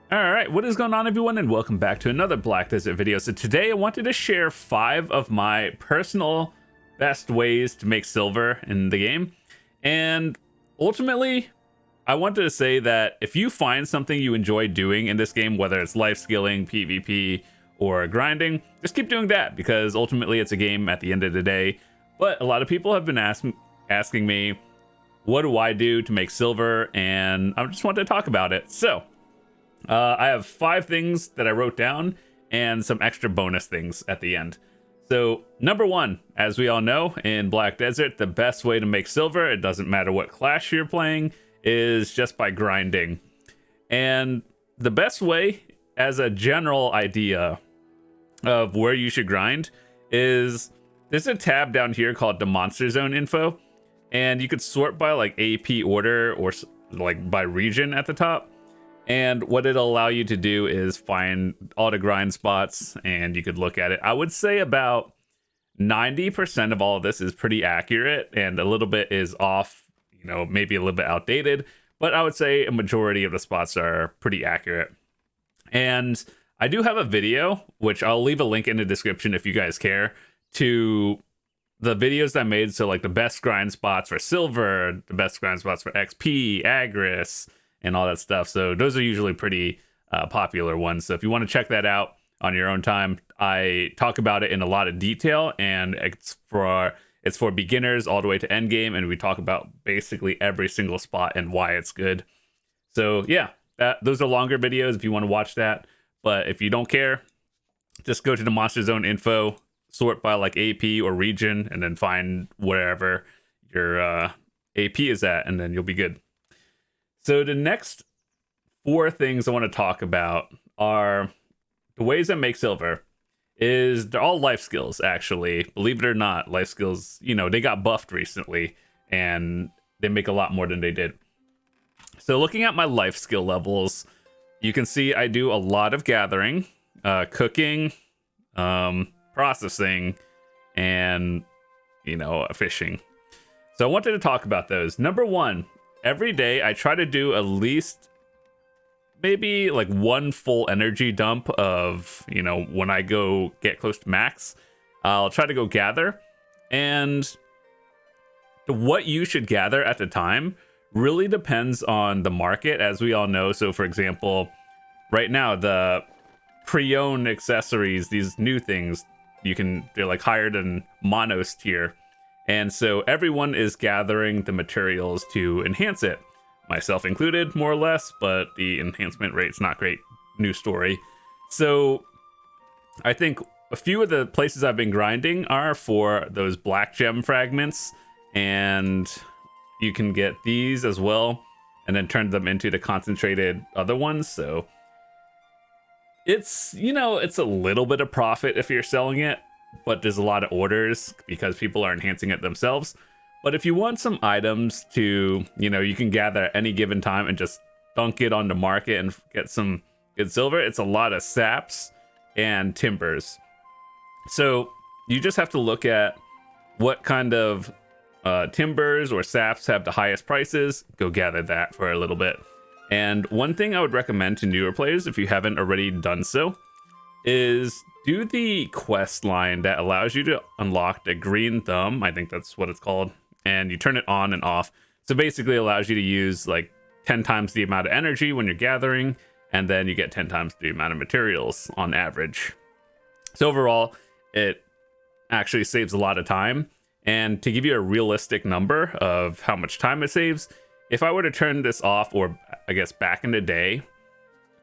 All right, what is going on, everyone, and welcome back to another Black Desert video. So today I wanted to share 5 of my personal best ways to make silver in the game. And ultimately, I wanted to say that if you find something you enjoy doing in this game, whether it's life skilling, PvP, or grinding, just keep doing that, because ultimately it's a game at the end of the day. But a lot of people have been asking me, what do I do to make silver? And I just wanted to talk about it. So I have 5 things that I wrote down and some extra bonus things at the end. So number 1, as we all know, in Black Desert, the best way to make silver, it doesn't matter what class you're playing, is just by grinding. And the best way, as a general idea of where you should grind, is there's a tab down here called the Monster Zone info, and you could sort by like AP order or like by region at the top. And what it'll allow you to do is find all the grind spots, and you could look at it. I would say about 90% of all of this is pretty accurate, and a little bit is off, maybe a little bit outdated. But I would say a majority of the spots are pretty accurate. And I do have a video, which I'll leave a link in the description if you guys care, to the videos I made. So like the best grind spots for silver, the best grind spots for XP, Agris, and all that stuff. So those are usually pretty popular ones. So if you want to check that out on your own time, I talk about it in a lot of detail, and it's for beginners all the way to end game, and we talk about basically every single spot and why it's good. So yeah, those are longer videos if you want to watch that. But if you don't care, just go to the Monster Zone info, sort by like AP or region, and then find wherever your AP is at, and then you'll be good. So the next 4 things I want to talk about are the ways that make silver. They're all life skills, actually. Believe it or not, life skills, they got buffed recently, and they make a lot more than they did. So looking at my life skill levels, you can see I do a lot of gathering, cooking, processing, and, fishing. So I wanted to talk about those. Number 1, every day I try to do at least maybe like 1 full energy dump of, when I go get close to max, I'll try to go gather. And what you should gather at the time really depends on the market, as we all know. So for example, right now, the pre-owned accessories, these new things, they're like higher than Monos tier. And so everyone is gathering the materials to enhance it, myself included, more or less, but the enhancement rate's not great. New story. So I think a few of the places I've been grinding are for those black gem fragments, and you can get these as well and then turn them into the concentrated other ones. So it's, it's a little bit of profit if you're selling it, but there's a lot of orders because people are enhancing it themselves. But if you want some items to, you can gather at any given time and just dunk it on the market and get some good silver, it's a lot of saps and timbers. So you just have to look at what kind of timbers or saps have the highest prices, go gather that for a little bit. And one thing I would recommend to newer players, if you haven't already done so, is do the quest line that allows you to unlock the green thumb. I think that's what it's called. And you turn it on and off. So basically allows you to use like 10 times the amount of energy when you're gathering, and then you get 10 times the amount of materials on average. So overall, it actually saves a lot of time. And to give you a realistic number of how much time it saves, if I were to turn this off, or I guess back in the day,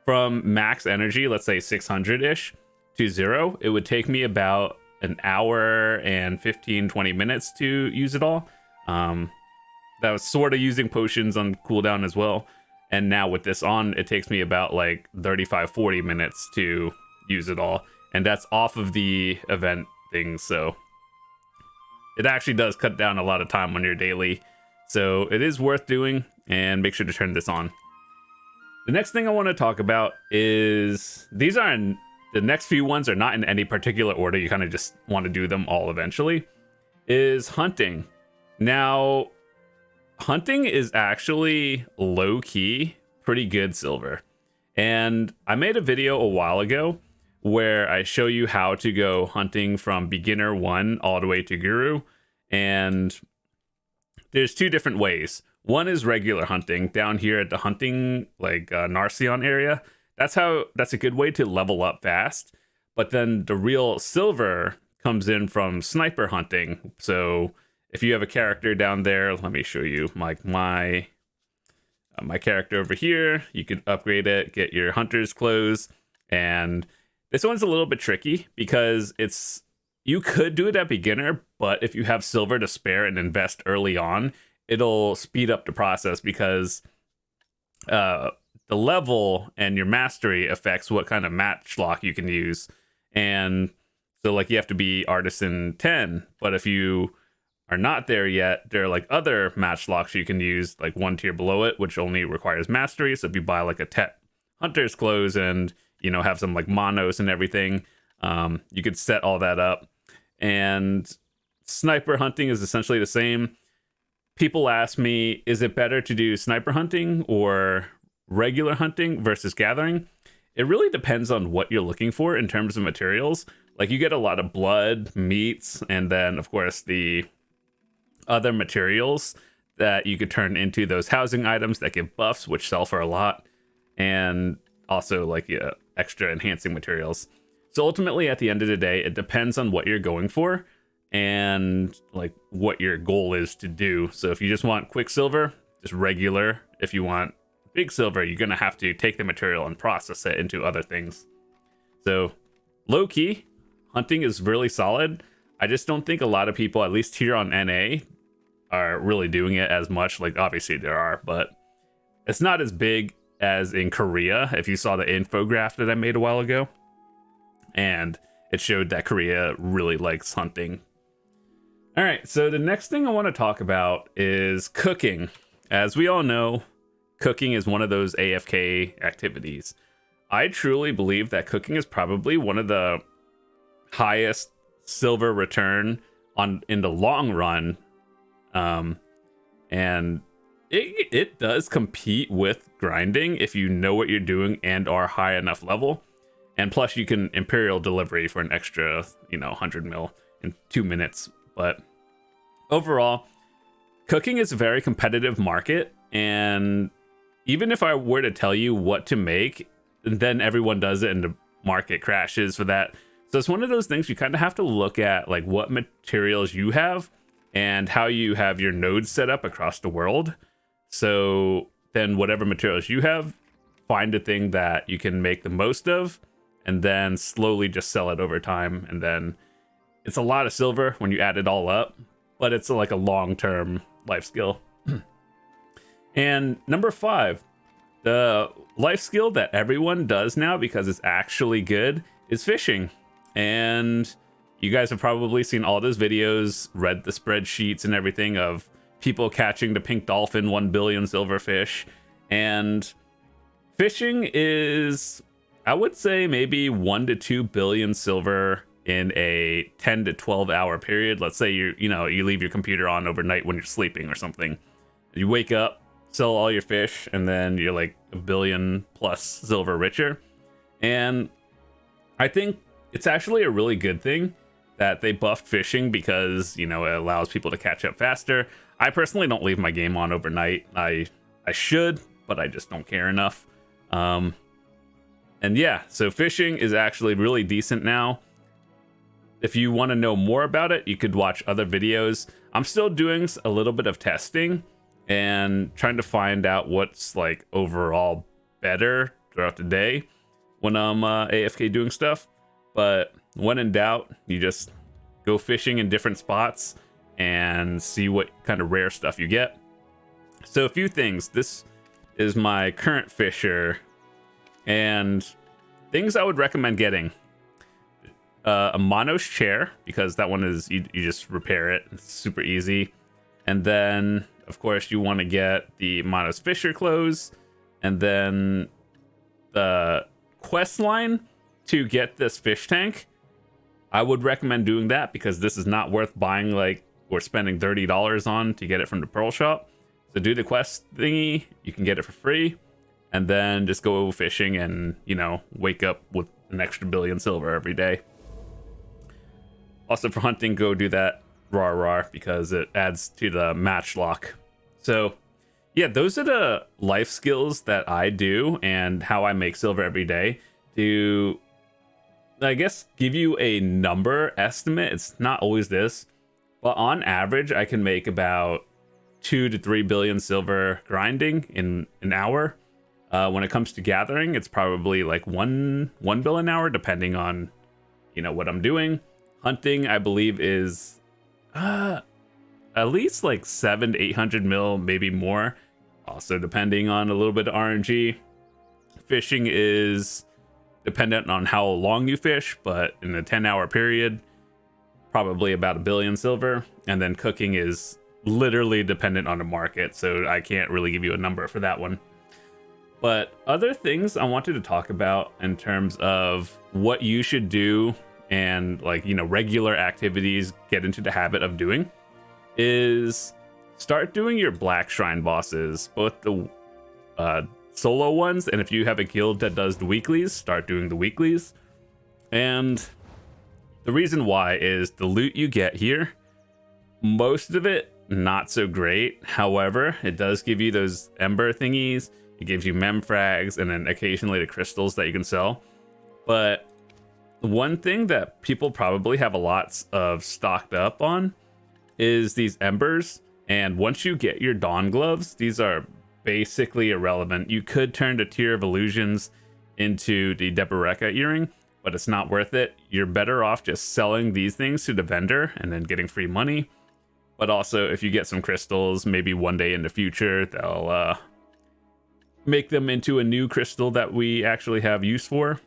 from max energy, let's say 600-ish, to 0, it would take me about an hour and 15-20 minutes to use it all. That was sort of using potions on cooldown as well. And now with this on, it takes me about like 35-40 minutes to use it all. And that's off of the event thing. So it actually does cut down a lot of time on your daily. So it is worth doing, and make sure to turn this on. The next thing I want to talk about is the next few ones are not in any particular order. You kind of just want to do them all eventually. Is hunting. Now, hunting is actually low-key pretty good silver. And I made a video a while ago where I show you how to go hunting from beginner 1 all the way to guru. And there's 2 different ways. One is regular hunting down here at the hunting like Narcion area. That's a good way to level up fast. But then the real silver comes in from sniper hunting. So if you have a character down there, let me show you my character over here. You can upgrade it, get your hunter's clothes, and this one's a little bit tricky because you could do it at beginner, but if you have silver to spare and invest early on, it'll speed up the process because the level and your mastery affects what kind of matchlock you can use. And so like you have to be artisan 10, but if you are not there yet, there are like other matchlocks you can use, like 1 tier below it, which only requires mastery. So if you buy like a Tet hunter's clothes and, you know, have some like monos and everything, you could set all that up. And sniper hunting is essentially the same. People ask me, is it better to do sniper hunting or regular hunting versus gathering? It really depends on what you're looking for in terms of materials. Like you get a lot of blood, meats, and then of course the other materials that you could turn into those housing items that give buffs, which sell for a lot, and also like extra enhancing materials. So ultimately, at the end of the day, it depends on what you're going for and like what your goal is to do. So if you just want quick silver, just regular. If you want big silver, you're gonna have to take the material and process it into other things. So low key, hunting is really solid. I just don't think a lot of people, at least here on NA, are really doing it as much. Like obviously there are, but it's not as big as in Korea. If you saw the infographic that I made a while ago, and it showed that Korea really likes hunting. All right, so the next thing I want to talk about is cooking. As we all know, cooking is one of those AFK activities. I truly believe that cooking is probably one of the highest silver return in the long run. And it does compete with grinding if you know what you're doing and are high enough level. And plus you can Imperial delivery for an extra, 100 mil in 2 minutes. But overall, cooking is a very competitive market. And even if I were to tell you what to make, then everyone does it and the market crashes for that. So it's one of those things you kind of have to look at, like what materials you have and how you have your nodes set up across the world. So then whatever materials you have, find a thing that you can make the most of, and then slowly just sell it over time. And then it's a lot of silver when you add it all up, but it's like a long-term life skill. And number 5, the life skill that everyone does now because it's actually good is fishing. And you guys have probably seen all those videos, read the spreadsheets and everything of people catching the pink dolphin 1 billion silverfish. And fishing is, I would say, maybe 1 to 2 billion silver in a 10 to 12 hour period. Let's say you leave your computer on overnight when you're sleeping or something. You wake up, sell all your fish, and then you're like 1 billion plus silver richer. And I think it's actually a really good thing that they buffed fishing because, it allows people to catch up faster. I personally don't leave my game on overnight. I should, but I just don't care enough. And yeah, so fishing is actually really decent now. If you want to know more about it, you could watch other videos. I'm still doing a little bit of testing and trying to find out what's like overall better throughout the day when I'm AFK doing stuff. But when in doubt, you just go fishing in different spots and see what kind of rare stuff you get. So a few things. This is my current fisher, and things I would recommend getting. A Monos chair, because that one is, you just repair it. It's super easy. And then, of course, you want to get the Monos Fisher clothes, and then the quest line to get this fish tank. I would recommend doing that because this is not worth buying or spending $30 on to get it from the Pearl Shop. So do the quest thingy, you can get it for free. and then just go fishing and, you know, wake up with an extra billion silver every day. Also for hunting, go do that rar because it adds to the match lock. So yeah, those are the life skills that I do and how I make silver every day to, I guess, give you a number estimate. It's not always this, but on average, I can make about 2 to 3 billion silver grinding in an hour. When it comes to gathering, it's probably like 1 bill an hour, depending on, you know, what I'm doing. Hunting, I believe, is at least like 700 to 800 mil, maybe more. Also, depending on a little bit of RNG. Fishing is dependent on how long you fish, but in a 10-hour period, probably about 1 billion silver. And then cooking is literally dependent on the market, so I can't really give you a number for that one. But other things I wanted to talk about in terms of what you should do and, like, you know, regular activities, get into the habit of doing, is start doing your Black Shrine bosses, both the solo ones, and if you have a guild that does the weeklies, start doing the weeklies. And the reason why is the loot you get here, most of it not so great. However, it does give you those ember thingies, it gives you mem frags, and then occasionally the crystals that you can sell. But one thing that people probably have a lot of stocked up on is these embers. And once you get your Dawn gloves, these are basically irrelevant. You could turn the Tear of Illusions into the Deboreka earring, but it's not worth it. You're better off just selling these things to the vendor and then getting free money. But also, if you get some crystals, maybe one day in the future, they'll make them into a new crystal that we actually have use for.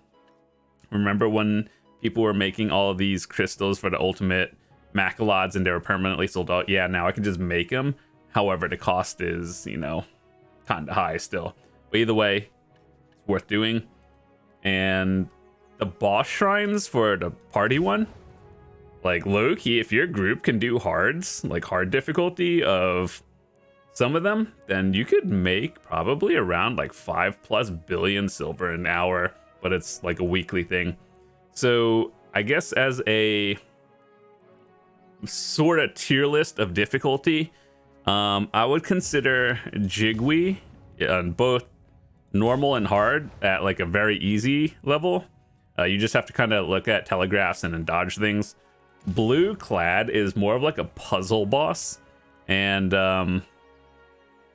Remember when people were making all of these crystals for the ultimate Macalods and they were permanently sold out? Yeah, now I can just make them. However, the cost is, you know, kind of high still. But either way, it's worth doing. And the boss shrines for the party one, like, low-key, if your group can do hards, like hard difficulty of some of them, then you could make probably around like 5+ billion silver an hour, but it's like a weekly thing. So I guess as a sort of tier list of difficulty, I would consider Jigwe on both normal and hard at like a very easy level. You just have to kind of look at telegraphs and then dodge things. Blue Clad is more of like a puzzle boss, and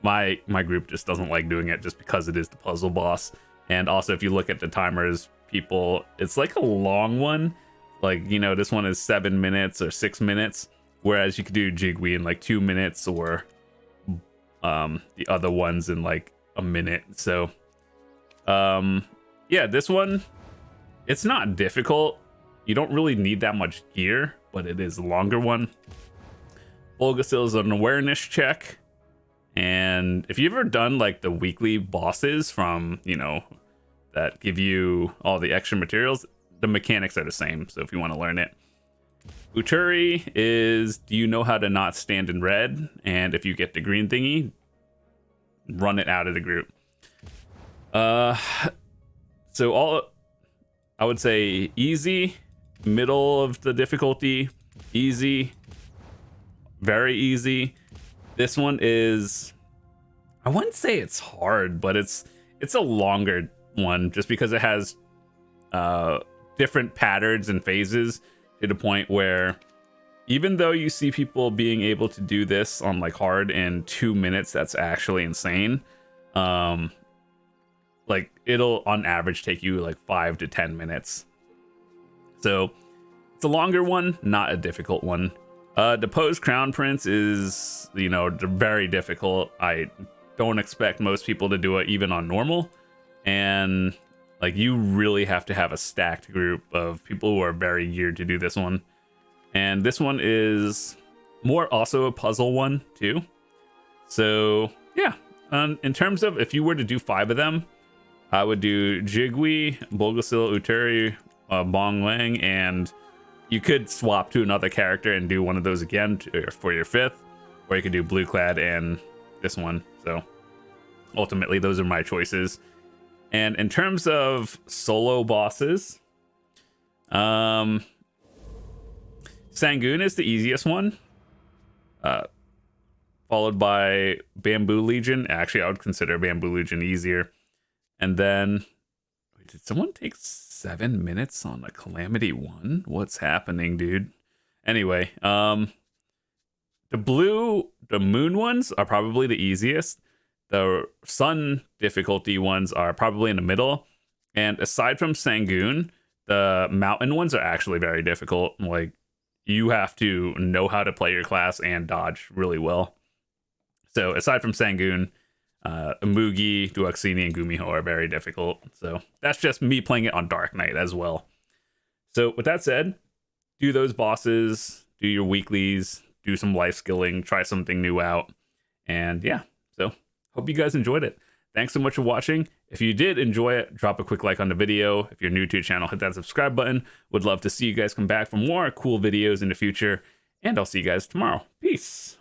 my group just doesn't like doing it just because it is the puzzle boss. And also, if you look at the timers, people, it's like a long one. Like, you know, this one is 7 minutes or 6 minutes, whereas you could do Jigwe in like 2 minutes, or the other ones in like a minute. So yeah, this one, it's not difficult. You don't really need that much gear, but it is a longer one. Bulgasil is an awareness check. And if you've ever done like the weekly bosses from, you know, that give you all the extra materials, the mechanics are the same. So if you want to learn it. Uturi is, do you know how to not stand in red? And if you get the green thingy, run it out of the group. So all, I would say easy, middle of the difficulty, easy, very easy. This one is, I wouldn't say it's hard, but it's a longer one just because it has different patterns and phases, to the point where even though you see people being able to do this on like hard in 2 minutes, that's actually insane. Like, it'll on average take you like 5 to 10 minutes. So it's a longer one, not a difficult one. Deposed Crown Prince is, you know, very difficult. I don't expect most people to do it even on normal. And like, you really have to have a stacked group of people who are very geared to do this one. And this one is more also a puzzle one too. So yeah, in terms of if you were to do 5 of them, I would do Jigwe, Bulgasil, Uturi, Bong Lang, and you could swap to another character and do one of those again for your 5th, or you could do Blue Clad and this one. So ultimately, those are my choices. And in terms of solo bosses, Sangoon is the easiest one, followed by Bamboo Legion. Actually, I would consider Bamboo Legion easier. And then, wait, did someone take 7 minutes on a Calamity 1? What's happening, dude? Anyway, the moon ones are probably the easiest. The sun difficulty ones are probably in the middle. And aside from Sangoon, the mountain ones are actually very difficult. Like, you have to know how to play your class and dodge really well. So aside from Sangoon, Mugi, Duoxini, and Gumiho are very difficult. So that's just me playing it on Dark Knight as well. So with that said, do those bosses, do your weeklies, do some life skilling, try something new out. And yeah, so hope you guys enjoyed it. Thanks so much for watching. If you did enjoy it, drop a quick like on the video. If you're new to the channel, hit that subscribe button. Would love to see you guys come back for more cool videos in the future. And I'll see you guys tomorrow. Peace.